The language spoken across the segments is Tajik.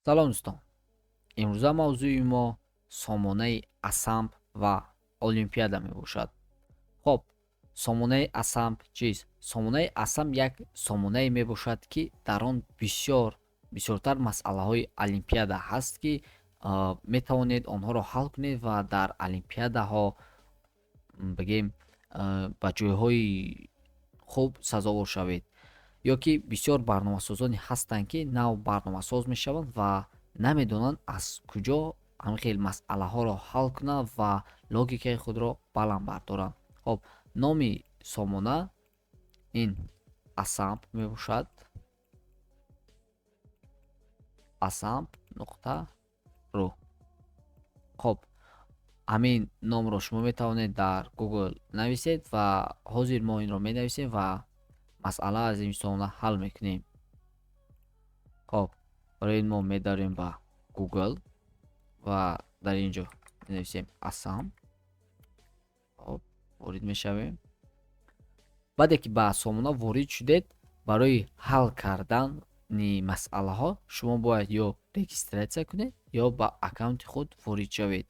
салом дӯстон, имрӯза мавзӯи мо сомонаи асамб ва олимпиада мебошад. Хоб, сомонаи асамб чист? Сомонаи асамб як сомонае мебошад, ки дар он бисёртар масъалаҳои олимпиада ҳаст, ки метавонед онҳоро ҳал кунед ва дар олимпиадаҳо бигем ба ҷойҳои хуб сазовор шавед. Ё ки бисёр барномасозоне ҳастанд, ки нав барномасоз мешаванд ва намедонанд аз куҷо ҳамин хел масъалаҳоро ҳал кунанд ва логикаи худро баланд бардоранд. Хоб, номи сомона ин асамб мебошад. Асамб нуқта ру. Хоб, ҳамин номро шумо метавонед дар Google нависед ва ҳозир мо инро менависем ва масъала аз ин сомона ҳал мекунем. хоб, барои ин мо медарем ба Google ва дар ин ҷо менависем асамб. хоб, ворид мешавем. баъде ки ба сомона ворид шудед, барои ҳал кардани масъалаҳо шумо бояд ё регистратсия кунед ё ба аккаунти худ ворид шавед.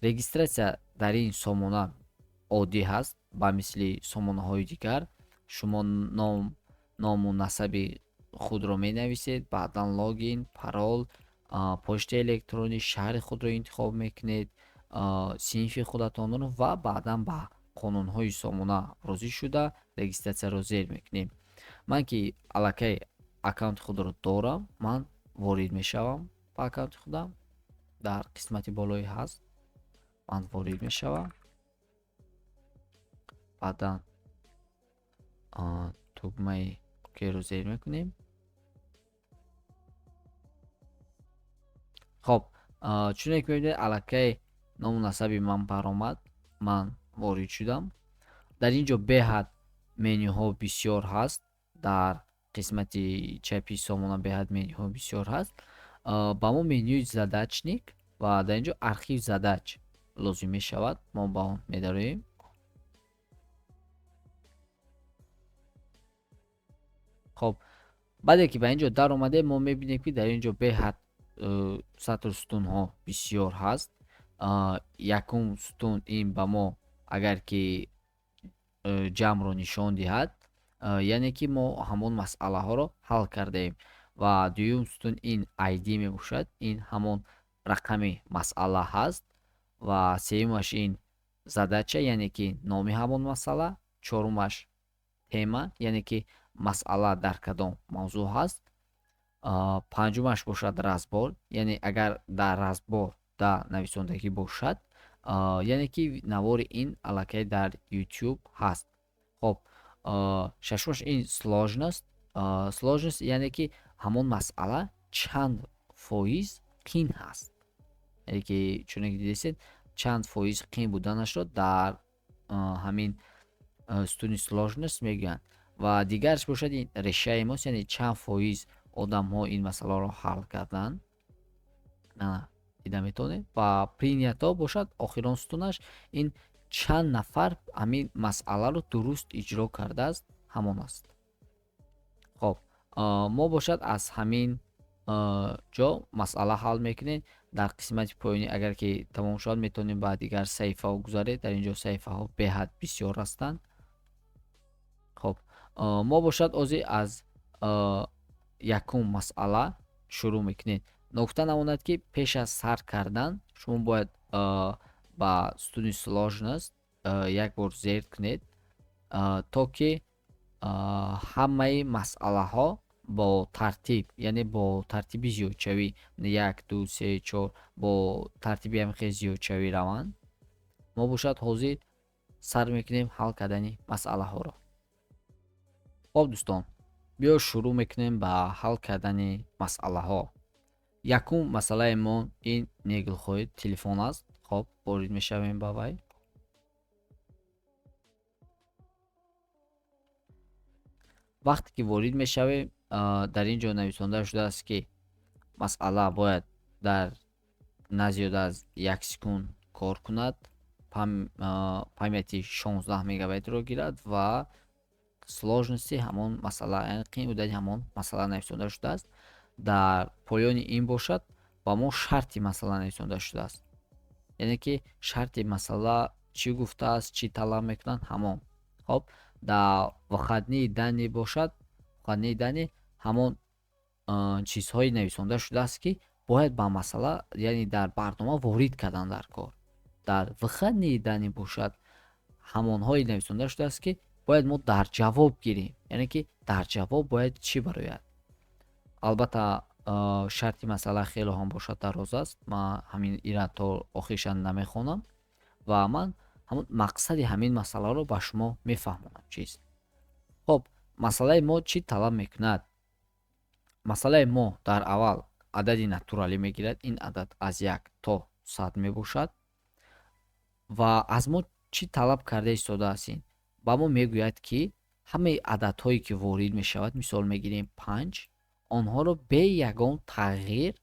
Регистратсия дар ин сомона оддӣ ҳаст, ба мисли сомонаҳои дигар. Шумо ному насаби худро менависед, баъдан логин, парол, почтаи электронӣ, шаҳри худро интихоб мекунед, синфи худатонро ва баъдан ба қонунҳои сомона розӣ шуда регистратсияро зер мекунем. Ман ки аллакай аккаунти худро дорам, ман ворид мешавам ба аккаунти худам. Дар қисмати болои ҳаст, ман ворид мешавам. баъдан тугмаи океро зер мекунем. хоб, чуне ки мебинед аллакай ному насаби ман баромад, ман ворид шудам. дар ин ҷо беҳад менюҳо бисёр ҳаст. Дар қисмати чапи сомона беҳад менюҳо бисёр ҳаст. ба мо менюи задачник ва дар ин ҷо архив задач лозим мешавад. Мо ба он медароем. хоб, баъде ки ба ин ҷо дар омадем, мо мебинем ки дар ин ҷо беҳад сатру сутунҳо бисёр ҳаст. Якум сутун ин ба мо агар ки ҷамъро нишон диҳад, яъне ки мо ҳамон масъалаҳоро ҳал кардаем. Ва дуюм сутун ин ID мебошад, ин ҳамон рақами масъала ҳаст. Ва сеюмаш ин задача, яъне ки номи ҳамон масъала. Чорумаш тема, яъне ки масъала дар кадом мавзӯъ ҳаст. Панҷумаш бошад разбор, яъне агар дар разбор да нависондагӣ бошад, яъне ки навори ин аллакай дар YouTube ҳаст. хоб, шашумаш ин сложност. Сложност яъне ки ҳамон масъала чанд фоиз қин ҳаст. яъне ки чуне ки дидесед, чанд фоиз қин буданашро дар ҳамин сутуни сложност мегӯянд. Ва дигараш бошад ин решаи мост, яъне чанд фоиз одамҳо ин масъаларо ҳал карданд. дида метавонед. Ва принято бошад охирон сутунаш, ин чанд нафар ҳамин масъаларо дуруст иҷро кардааст, ҳамон аст. хоб, мо бошад аз ҳамин ҷо масъала ҳал мекунем. дар қисмати поёнӣ агар ки тамом шуд, метавонем ба дигар саҳифаҳо гузаред. дар ин ҷо саҳифаҳо беҳад бисёр ҳастанд. хоб, мо бошад озӣ аз якум масъала шурӯъ мекунем. нукта намонад ки пеш аз сар кардан шумо бояд ба сутуни сложност як бор зер кунед, то ки ҳамаи масъалаҳо бо тартиб, яъне бо тартиби зиёдшавӣ, 1 2 3 4 бо тартиби ҳамихел зиёдшавӣ раванд. мо бошад ҳозир сар мекунем ҳал кардани масъалаҳоро. хоб дӯстон, биё шурӯъ мекунем ба ҳал кардани масъалаҳо. Якум масъалаи мо ин неглхоҳи телефон аст. хоб, ворид мешавем ба вай. вақте ки ворид мешавем, дар ин ҷо нависонда шудааст, ки масъала бояд дар назиёда аз 1 секунд кор кунад, памяти 16 мегабайтро гирад ва сложности ҳамон масъала, яъне қин будани ҳамон масъала нависонда шудааст. дар поёни ин бошад ба мо шарти масъала нависонда шудааст. яъне ки шарти масъала чӣ гуфтааст, чӣ талаб мекунанд ҳамон. хоб дар вахаднии дани бошад, вахаднии дани ҳамон чизҳои нависонда шудааст ки бояд ба масъала яъне дар барнома ворид кардан дар кор. дар вахаднии дани бошад ҳамонҳои нависонда шудааст ки бояд мо дар ҷавоб гирем, яъне ки дар ҷавоб бояд чӣ барояд. албатта шарти масъала хеле ҳам бошад дароз аст. Ман ҳамин ира то охириша намехонам ва ман ҳамон мақсади ҳамин масъаларо ба шумо мефаҳмонам чист. хоб масъалаи мо чӣ талаб мекунад? масъалаи мо дар аввал адади натуралӣ мегирад. ин адад аз 1 то 100 мебошад ва аз мо чӣ талаб карда истодааст? Ин ба мо мегӯяд ки ҳамаи ададҳое ки ворид мешавад, мисол мегирем 5, онҳоро бе ягон тағйир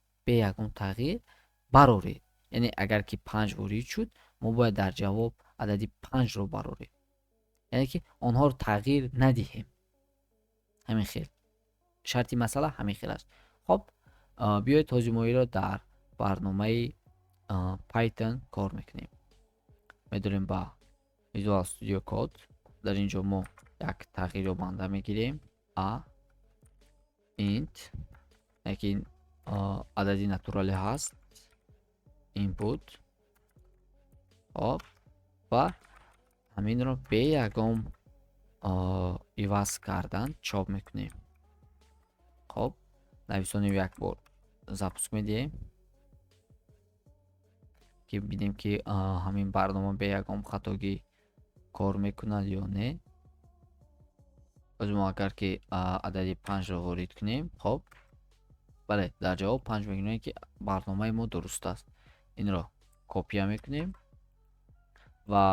бароред. яъне агар ки 5 ворид шуд, мо бояд дар ҷавоб адади 5ро барорем, яъне ки онҳоро тағйир надиҳем. ҳамин хел шарти масъала ҳамин хел аст. хоб биёед ҳозир мо иро дар барномаи Python кор мекунем. медорем ба Visual Studio Code. дар ин ҷо мо як тағйирёбанда мегирем a int, яке ин адади натуралӣ ҳаст, input. хоб ва ҳаминро бе ягон иваз кардан чоп мекунем. хоб нависонем, як бор запуск медиҳем ки бинем ки ҳамин барнома бе ягон хатогӣ кор мекунад ё не. озимо агар ки адади 5ро ворид кунем, хоб бале, дар ҷавоб 5 мегӯяд ки барномаи мо дуруст аст. инро копия мекунем ва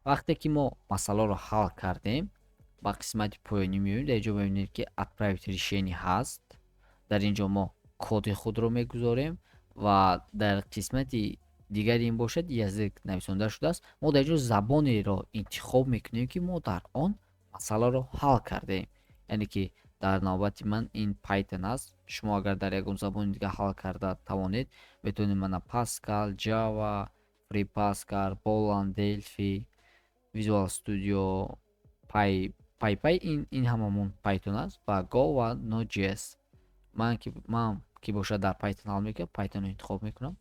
вақте ки мо масъаларо ҳал кардем, ба қисмати поёнӣ меоем. дар ин ҷо мебинем ки отправить решение ҳаст. дар ин ҷо мо коди худро мегузорем ва дар қисмати дигари ин бошад язик нависонда шудааст. мо дар ин ҷо забонеро интихоб мекунем ки мо дар он масъаларо ҳал кардаем. яъне ки дар навбати ман ин Python аст. шумо агар дар ягон забони дига ҳал карда тавонед, метавонед мана Pascal, Java, Free Pascal, Golang, Delphi, Visual Studio, PyPy, ин ҳамамон Python аст ва Go ва Node.js. ман ки бошад дар Python ҳал мекунам, Python-ро интихоб мекунам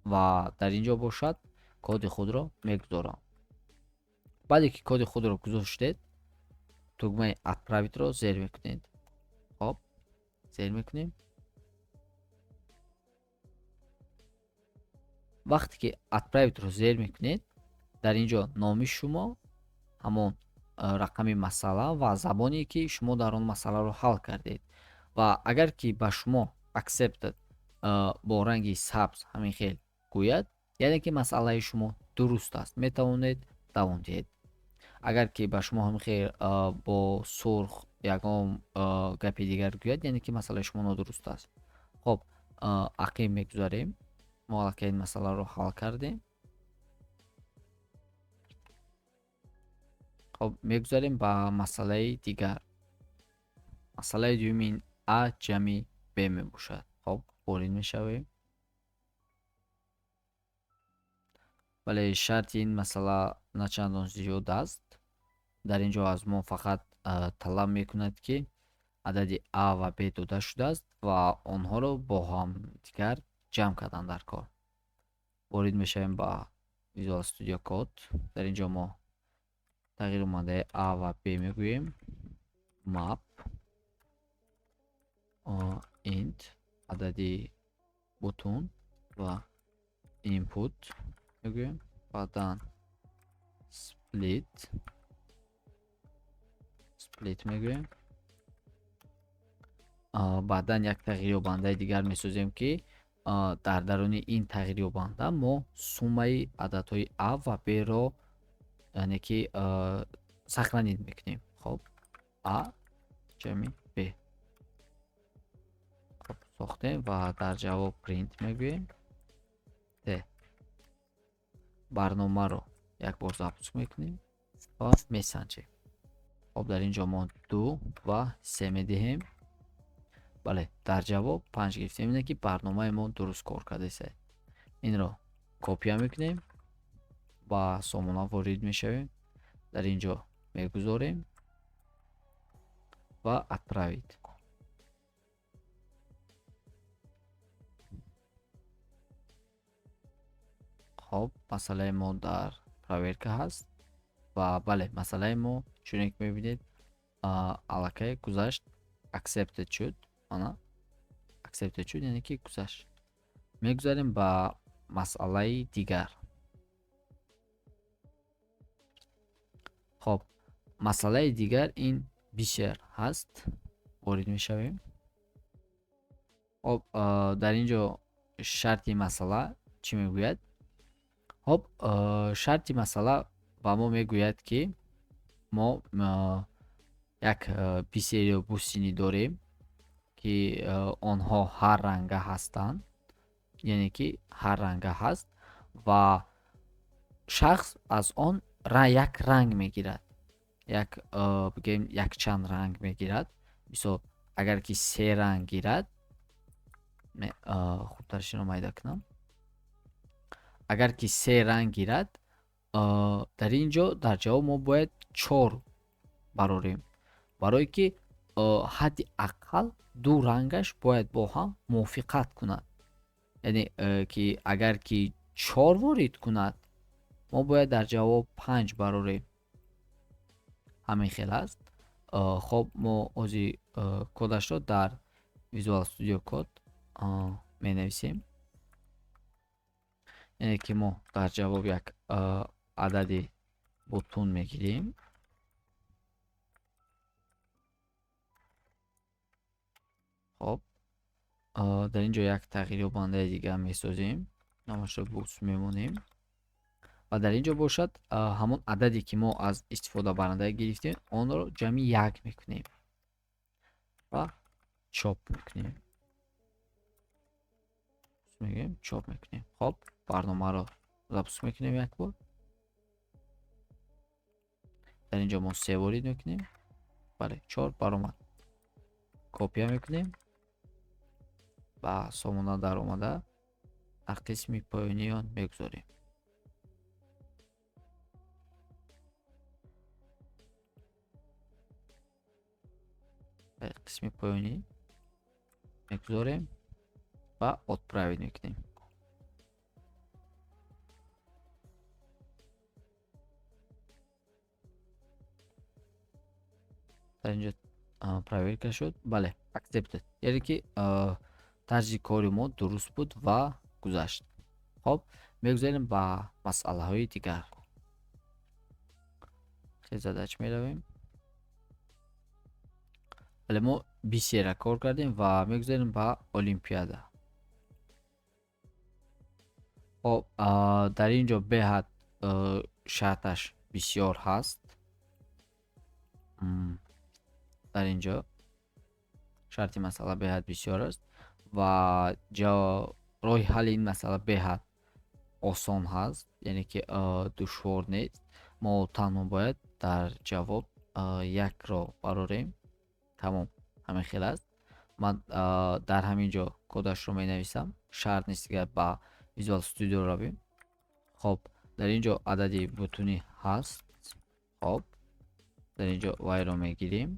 ва дар ин ҷо бошад коди худро мегузорам. баъде ки коди худро гузоштед, тугмаи отправитро зер мекунед. хоб зер мекунем. вақте ки отправитро зер мекунед, дар ин ҷо номи шумо, ҳамон рақами масъала ва забоне ки шумо дар он масъаларо ҳал кардед. ва агар ки ба шумо accepted бо ранги сабз ҳамин хел гӯяд, яъне ки масъалаи шумо дуруст аст, метавонед давом диҳед. агар ки ба шумо ҳамин хел бо сурх ягон гапи дигар гӯяд, яъне ки масъалаи шумо нодуруст аст. хоб ақиб мегузарем. мо аллакай ин масъаларо ҳал кардем. хоб мегузарем ба масъалаи дигар. масъалаи дуюмин a ҷамъи b мебошад. хоб ворид мешавем. бале шарти ин масъала начандон зиёд аст. дар ин ҷо аз мо фақат талаб мекунад ки адади a ва b дода шудааст ва онҳоро бо ҳамдигар ҷамъ кардан дар кор. ворид мешавем ба Visual Studio Code. дар ин ҷо мо тағйирёбандаи a ва b мегӯем. map int адади бутун ва input мегӯем. баъдан split мегӯем. баъдан як тағйирёбандаи дигар месозем ки дар даруни ин тағйирёбанда мо суммаи ададҳои a ва b-ро яъне ки сахранид мекунем. хоб a ҷамъи b хоб сохтем ва дар ҷавоб print мегӯем. барномаро як бор запуск мекунем ва месанҷем. хоб дар ин ҷо мо 2 ва 3 медиҳем бале, дар ҷавоб 5 гирифтем. Ине ки барномаи мо дуруст кор кардасе. Инро копия мекунем, ба сомона ворид мешавем, дар ин ҷо мегузорем ва отправить. хоб, масъалаи мо дар проверка ҳаст ва бале, масъалаи мо чуне ки мебинед аллакай гузашт, accepted шуд. Ана accepted шуд, яъне ки гузашт. Мегузарем ба масъалаи дигар. хоб, масъалаи дигар ин бисер ҳаст. ворид мешавем. хоб, дар ин ҷо шарти масъала чӣ мегӯяд? хоб, шарти масъала ба мо мегӯяд ки мо як бисерию бусини дорем ки онҳо ҳар ранга ҳастанд, яъне ки ҳар ранга ҳаст ва шахс аз он як ранг мегирад. Бигӯем якчанд ранг мегирад. Мисол, агар ки 3 ранг гирад, хурдтараширо майда кунам. Агар ки 3 ранг гирад, дар ин ҷо дар ҷавоб мо бояд 4 барорем, барое ки ҳадди аққал 2 рангаш бояд бо ҳам мувофиқат кунад. Яъне ки агар ки 4 ворид кунад, мо бояд дар ҷавоб 5 барорем. ҳамин хел аст. хоб, мо ҳозир кодашро дар Visual Studio Code менависем. яъне ки мо дар ҷавоб як адади бутун мегирем. хоб, дар ин ҷо як тағйирёбандаи дига месозем. номашро бӯс мемонем ва дар ин ҷо бошад ҳамон ададе ки мо аз истифодабаранда гирифтем, онро ҷамъи 1 мекунем ва чоп мекунем. чоп мекунем. хоб, барномаро запуск мекунем як бор. дар ин ҷо мо 3 ворид мекунем. бале, 4 баромад. копия мекунем. ба сомона дар омада дар қисми поёнӣ он мегузорем. қисми поёнӣ мегузорем ва отправить мекунем. дар ин ҷо проверка шуд. бале, accepted, яъне ки тарзи кори мо дуруст буд ва гузашт. хоб, мегузарем ба масъалаҳои дигар. задач меравем. бале, мо бисера кор кардем ва мегузарем ба олимпиада. хоб, дар ин ҷо беҳад шарташ бисёр ҳаст. дар ин ҷо шарти масъала беҳад бисёр аст ва роҳи ҳалли ин масъала беҳад осон ҳаст, яъне ки душвор нест. мо танҳо бояд дар ҷавоб якро барорем. тамом, ҳамин хел аст. ман дар ҳамин ҷо кодашро менависам. шарт нест дигар ба Visual Studio равем. хоб, дар ин ҷо адади бутунӣ ҳаст. хоб, дар ин ҷо вайро мегирем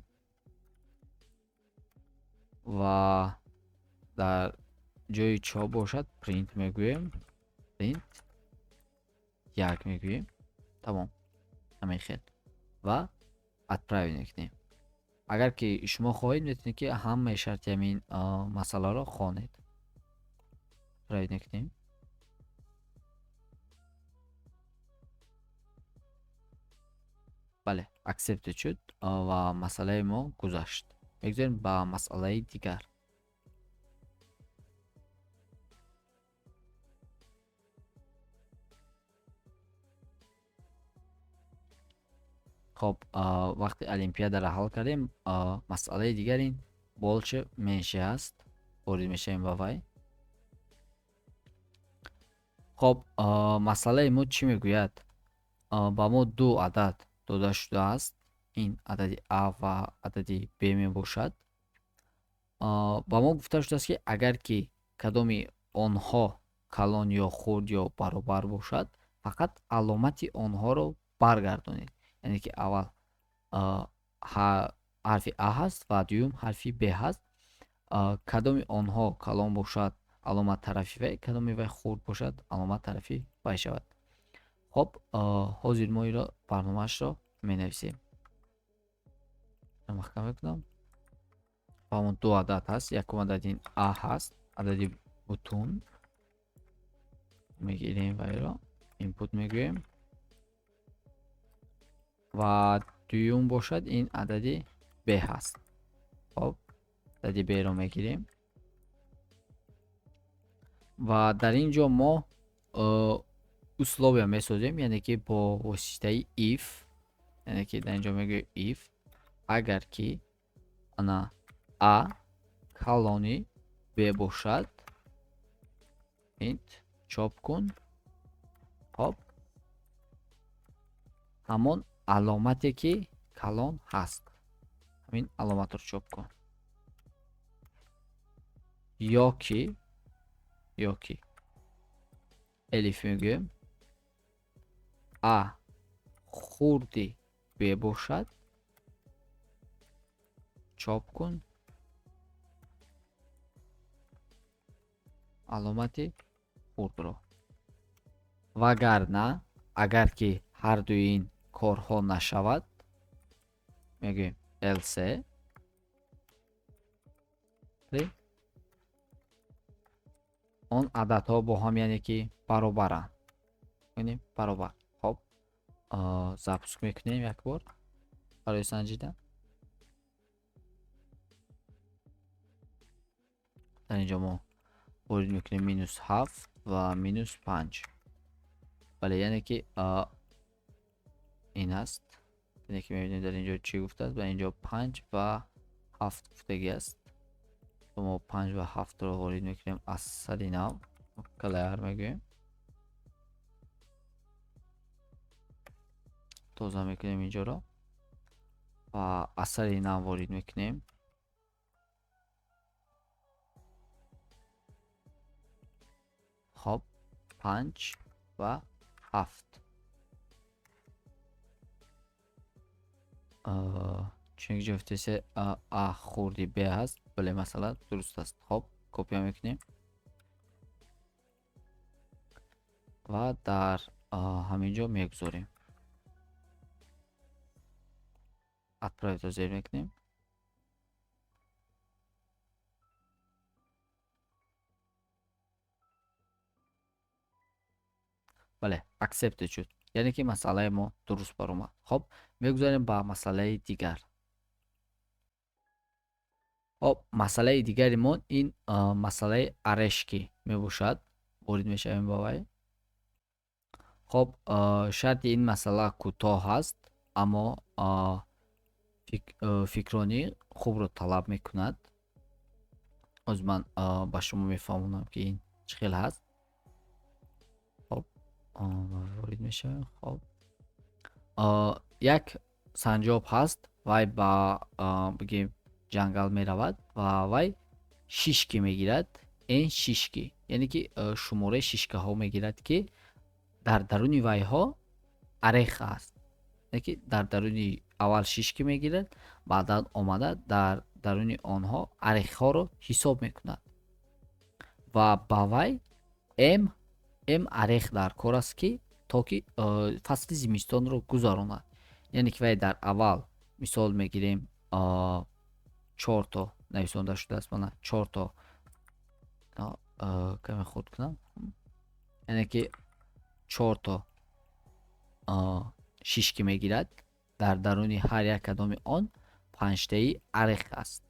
ва дар ҷои чоп бошад print мегӯем. print 1 мегӯем. тамом, ҳамин хел ва отправить мекунем. агар ки шумо хоҳед, метавонед ки ҳамаи шарти ҳамин масъаларо хонед. отправить мекунем. бале, accepted шуд ва масъалаи мо гузашт. мегузарем ба масъалаи дигар. хоб, вақти олимпиадаро ҳал кардем, масъалаи дигар ин болче менше аст. ворид мешавем ба вай. хоб, масъалаи мо чӣ мегӯяд? ба мо 2 адад дода шудааст. ин адади А ва адади Б мебошад. ба мо гуфта шудааст, ки агар ки кадоми онҳо калон ё хурд ё баробар бошад, фақат аломати онҳоро баргардонед. Яъне ки аввал ҳарфи А ҳаст ва дуюм ҳарфи Б ҳаст. кадоми онҳо калон бошад, аломат тарафи вай, кадоми вай хурд бошад, аломат тарафи вай шавад. хоб ҳозир мо инро барномаашро менависем. маҳкам мекунам. ҳамон ду адад ҳаст. Якум адад ин А ҳаст, адади бутун. мегирем вайро, инпут мегӯем ва дуюм бошад ин адади Б ҳаст. хоб адади Б-ро мегирем ва дар ин ҷо мо условия месозем, яъне ки бо воситаи if, яъне ки дар ин ҷо мегӯем if агар ки ана А калони Б бошад, int чоп кун. хоб ҳамон аломате ки калон ҳаст, ҳамин аломатро чоп кун. ё ки элиф мегӯем, А хурди Б бошад, чоп кун аломати хурдро. вагарна агар ки ҳардуи ин корҳо нашавад, мегӯем else он ададҳо бо ҳам, яъне ки баробаранд. бинем баробар. хоб запуск мекунем як бор барои санҷидан. дар ин ҷо мо ворид мекунем -7 ва -5. бале, яъне ки ин аст. яъне ки мебинем дар ин ҷо чӣ гуфтааст. ба ин ҷо 5 ва 7 гуфтагӣ аст. мо 5 ва 7ро ворид мекунем аз сади нав, clear мегӯем. тоза мекунем ин ҷоро ва аз сади нав ворид мекунем. хоб 5 ва 7. чунки ҷофтасе А хурди Б ҳаст. бале, масъала дуруст аст. хоб копия мекунем ва дар ҳамин ҷо мегузорем. отправить-ро зер мекунем. бале, accepted шуд, яъне ки масъалаи мо дуруст баромад. хоб мегузарем ба масъалаи дигар. хоб масъалаи дигари мо ин масъалаи арешки мебошад. ворид мешавем ба вай. хоб шарти ин масъала кӯтоҳ ҳаст, аммо фикрронӣ хубро талаб мекунад. ҳозир ман ба шумо мефаҳмонам ки ин чӣ хел ҳаст. хоб ворид мешавем. хоб як санҷоб ҳаст. вай ба бигем ҷангал меравад ва вай шишки мегирад. ин шишки, яъне ки шумораи шишкаҳо мегирад, ки дар даруни вайҳо арех аст. яъне ки дар даруни аввал шишки мегирад, баъдан омада дар даруни онҳо арехҳоро ҳисоб мекунад ва ба вай м арех дар кор аст, ки то ки фасли зимистонро гузаронад. яъне ки вай дар аввал мисол мегирем 4 то нависонда шудааст. мана 4 то каме хурд кунам. яъне ки 4 то шишки мегирад. дар даруни ҳар як кадоми он 5таи арех аст.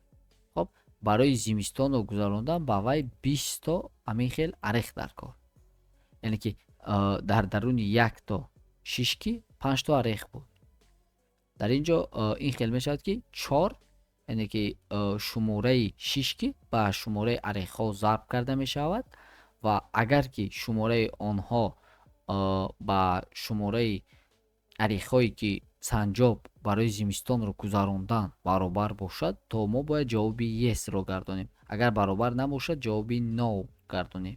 хоб барои зимистонро гузарондан ба вай 20 то ҳамин хел арех дар кор. яъне ки дар даруни як то шишки 5 то арех буд. дар ин ҷо ин хел мешавад, ки 4, яъне ки шумораи шишки ба шумораи арехҳо зарб карда мешавад ва агар ки шумораи онҳо ба шумораи арехҳое ки санҷоб барои зимистонро гузарондан баробар бошад, то мо бояд ҷавоби yesро гардонем. Агар баробар набошад, ҷавоби no гардонем.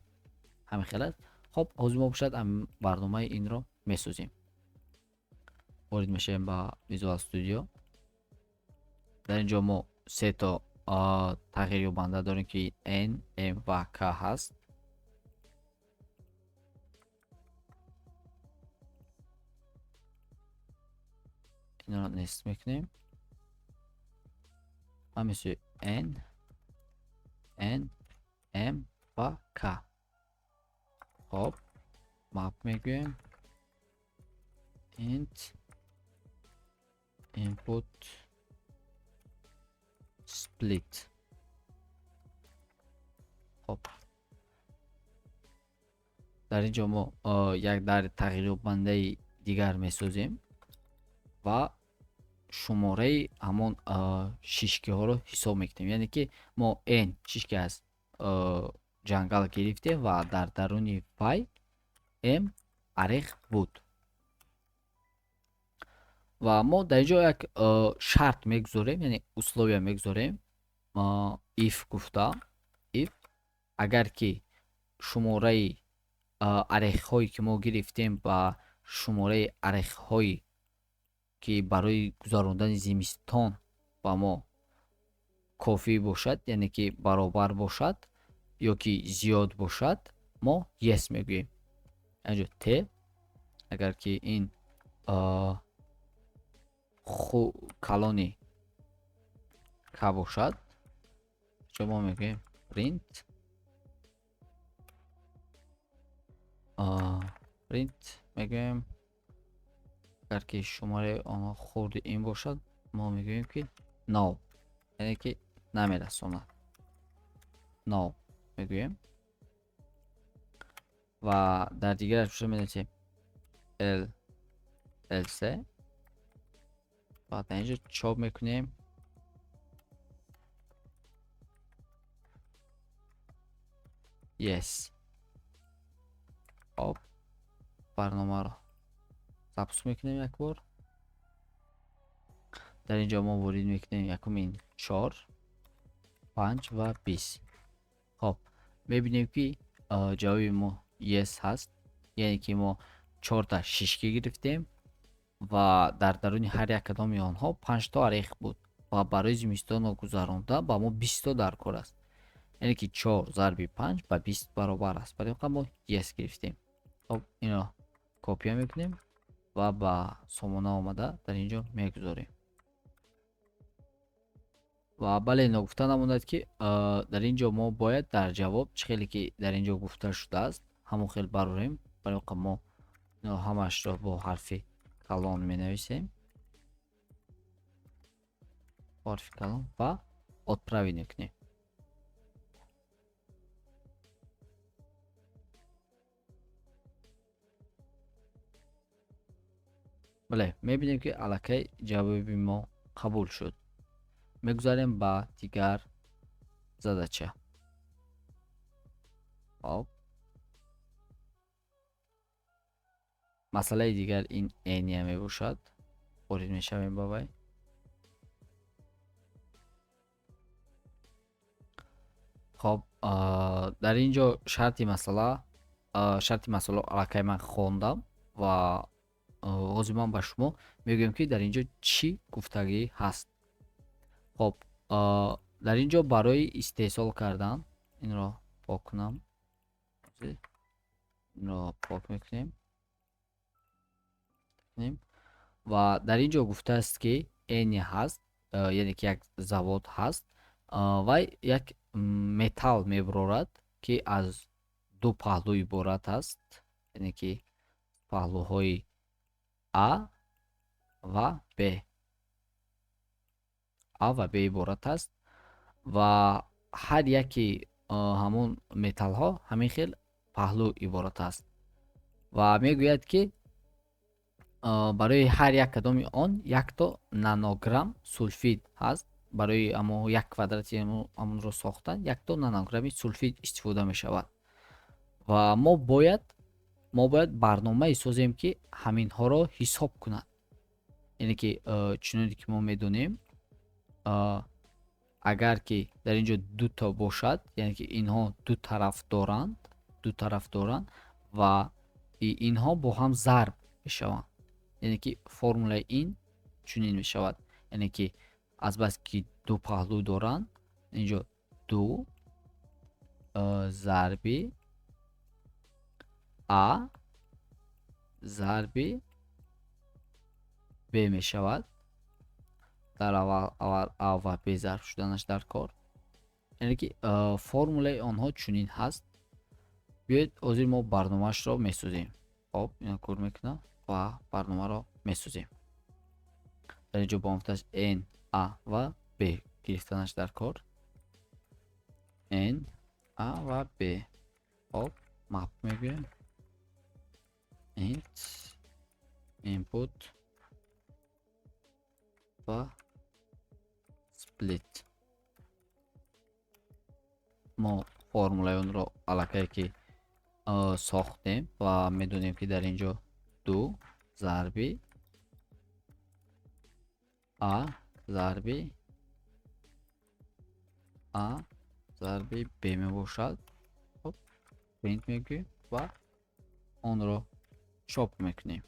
ҳамин хел аст. хоб ҳозир мо бошад барномаи инро месозем. ворид мешавем ба Visual Studio. дар инҷо мо се то тағйирёбанда дорем ки n, m ва k ҳаст. инро нест мекунем. ҳамиси n, m ва k. хоб map мегӯем. int input split. хоб дар инҷо мо як дар тағйирёбандаи дигар месозем ва шумораи ҳамон шишкиҳоро ҳисоб мекунем. яъне ки мо n шишки аз ҷангал гирифтем ва дар даруни фай m арех буд. ва мо дар инҷо як шарт мегузорем, яъне условия мегузорем. if гуфта, if агар ки шумораи арехҳое ки мо гирифтем ба шумораи арехҳои ки барои гузарондани зимистон ба мо кофӣ бошад, яъне ки баробар бошад ё ки зиёд бошад, мо yes мегӯем. инҷо t агар ки ин калони k бошад, ҷо мо мегӯем print мегӯем. агар ки шумораи онҳо хурди ин бошад, мо мегӯем ки no, яъне ки намерасонад. no мегӯем ва дар дигараш менависем else ва дар инҷо чоп мекунем. yes. хоб барномаро запуск мекунем як бор. дар инҷо мо ворид мекунем якумин 4, 5 ва 20. хоб мебинем ки ҷавоби мо yes ҳаст, яъне ки мо 4 та шишки гирифтем ва дар даруни ҳар як кадоми онҳо 5 то арех буд ва барои зимистонро гузаронда ба мо 20 то даркор аст, яъне ки 4 зарби 5 ба 20 баробар аст. барои мо yes гирифтем. хоб инро копия мекунем ва ба сомона омада дар инҷо мегузорем. ва бале ногуфта намонад ки дар инҷо мо бояд дар ҷавоб чӣ хеле ки дар инҷо гуфта шудааст ҳамон хел барорем. барои мо ҳамаашро бо ҳарфи калон менависем. ҳарфи калон ва отправи мекунем. бале мебинем ки аллакай ҷавоби мо қабул шуд. мегузарем ба дигар задача. хоб масъалаи дигар ин эния мебошад. ворид мешавем ба вай. хоб дар инҷо шарти масъала аллакай ман хондам ва ҳозир ман ба шумо мегӯям ки дар инҷо чӣ гуфтагӣ ҳаст. хоб дар инҷо барои истеҳсол кардан инро пок кунам. инро пок мекунем ва дар инҷо гуфтааст ки эния ҳаст, яъне ки як завод ҳаст. вай як металл мебарорад ки аз ду паҳлӯ иборат аст, яъне ки паҳлӯҳои а ва б иборат аст ва ҳар яки ҳамон металлҳо ҳамин хел паҳлӯ иборат аст ва мегӯяд ки барои ҳар як кадоми он 1 нанограмм сулфид ҳаст. барои амо як квадрати амонро сохтан 1 нанограмми сулфид истифода мешавад ва мо бояд барномае созем ки ҳаминҳоро ҳисоб кунад. یعنی که چنونی که ما میدونیم اگر که در اینجا دو تا باشد، یعنی که اینها دو طرف دارند و اینها با هم ضرب میشوند، یعنی که فرمولای این چنین میشود، یعنی که از بس که دو پهلو دارند، اینجا دو ضربی ا ضربی ب میشود. در اول ا و ب ضرب شدنش در کار، یعنی که فرمولای آنها چنین هست. بیاید حاضر ما برنامه‌اش را میسازیم. خب اینا کار میکنه و برنامه را میسازیم. در اینجا با مفتش n a و b گرفتنش در کار. n a و b. خب مپ میگیم int input و split. ما فرمولای اون رو علاقه که ساختیم و میدونیم که در اینجا دو ضربی ا ضربی ا ضربی ب می باشد. خب پرینت میگیم و اون رو چاپ میکنیم.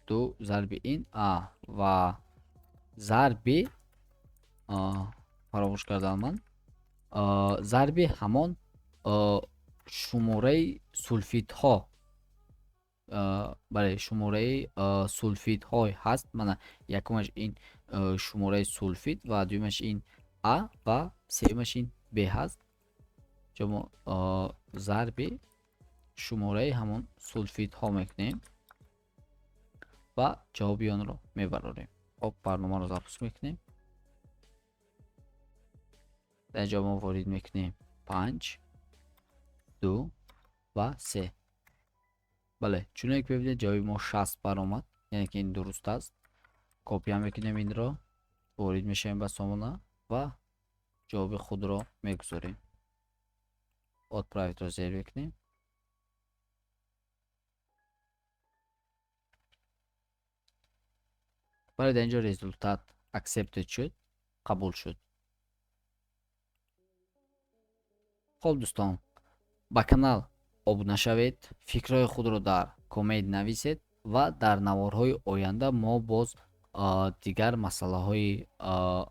دو ضربی این ا و ضربی فراموش کردم من، ضربی همان شماره سولفید ها، برای شماره سولفید های هست. من یکمش این شماره سولفید و دومش این ا و سومش این ب هست. جا ضربی شماره همون سولفید ها میکنیم و جوابی آن رو میبراریم. خب برنامه رو ضبط میکنیم. در اینجا ما وارد میکنیم 5 2 و 3. بله چون که ببینید جواب ما 60 برآمد، یعنی که این درست است. کپی هم میکنیم این رو، وارد میشیم به سامانه و جواب خود رو میگذاریم. اد پرایوت رو زیر بکنیم. برای در اینجا رزولتات accepted شد، قبول شد. خب دوستان با کانال ابونه شوید، فکرهای خود رو در کامنت نویسید و در نوارهای آینده ما باز دیگر مسئله های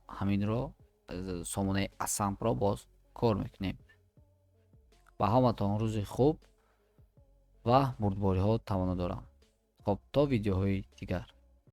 همین رو سامانه اسامپ را باز کار میکنیم. با همتان روز خوب و بردباری ها تمنا دارم. خب تا ویدیوهای دیگر.